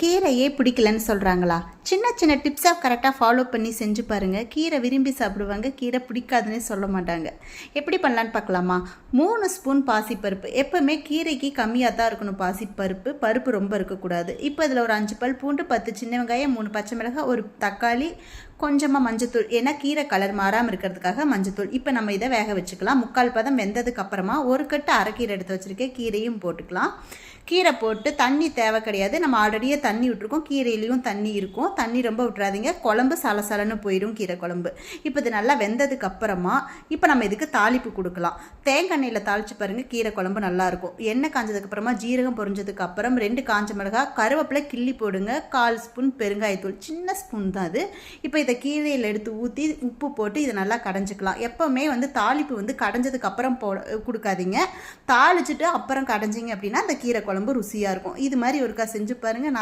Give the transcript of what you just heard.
கீரையே பிடிக்கலன்னு சொல்கிறாங்களா? சின்ன சின்ன டிப்ஸாக கரெக்டாக ஃபாலோ பண்ணி செஞ்சு பாருங்கள். கீரை விரும்பி சாப்பிடுவாங்க, கீரை பிடிக்காதுன்னே சொல்ல மாட்டாங்க. எப்படி பண்ணலான்னு பார்க்கலாமா? 3 ஸ்பூன் பாசிப்பருப்பு. எப்போவுமே கீரைக்கு கம்மியாக தான் இருக்கணும் பாசிப்பருப்பு, பருப்பு ரொம்ப இருக்கக்கூடாது. இப்போ இதில் ஒரு 5 பல் பூண்டு, 10 சின்ன வெங்காயம், 3 பச்சை மிளகாய், ஒரு தக்காளி, கொஞ்சமாக மஞ்சத்தூள். ஏன்னா கீரை கலர் மாறாமல் இருக்கிறதுக்காக மஞ்சத்தூள். இப்போ நம்ம இதை வேக வச்சுக்கலாம். 3/4 பதம் வெந்ததுக்கு அப்புறமா ஒரு கட்டு அரைக்கீரை எடுத்து வச்சுருக்கேன், கீரையும் போட்டுக்கலாம். கீரை போட்டு தண்ணி தேவை கிடையாது, நம்ம ஆல்ரெடியே தண்ணி விட்டுருக்கோம். கீரையிலையும் தண்ணி இருக்கும், தண்ணி ரொம்ப விட்டுறாதீங்க, குழம்பு சலசலன்னு போயிடும் கீரை குழம்பு. இப்போ இது நல்லா வெந்ததுக்கு அப்புறமா இப்போ நம்ம இதுக்கு தாளிப்பு கொடுக்கலாம். தேங்காய் எண்ணெயில் தாளித்து பாருங்கள், கீரை குழம்பு நல்லாயிருக்கும். எண்ணெய் காஞ்சதுக்கு அப்புறமா ஜீரகம் பொரிஞ்சதுக்கு அப்புறம் 2 காஞ்ச மிளகாய், கருவேப்பிலை கிள்ளி போடுங்க, 1/4 ஸ்பூன் பெருங்காயத்தூள், சின்ன ஸ்பூன் தான் அது. இப்போ இதை கீரையில் எடுத்து ஊற்றி உப்பு போட்டு இதை நல்லா கடைஞ்சிக்கலாம். எப்போவுமே தாளிப்பு கடைஞ்சதுக்கு அப்புறம் கொடுக்காதீங்க, தாளிச்சுட்டு அப்புறம் கடைஞ்சிங்க அப்படின்னா அந்த கீரை குழம்பு ருசியாக இருக்கும். இது மாதிரி ஒருக்கா செஞ்சு பாருங்கள்.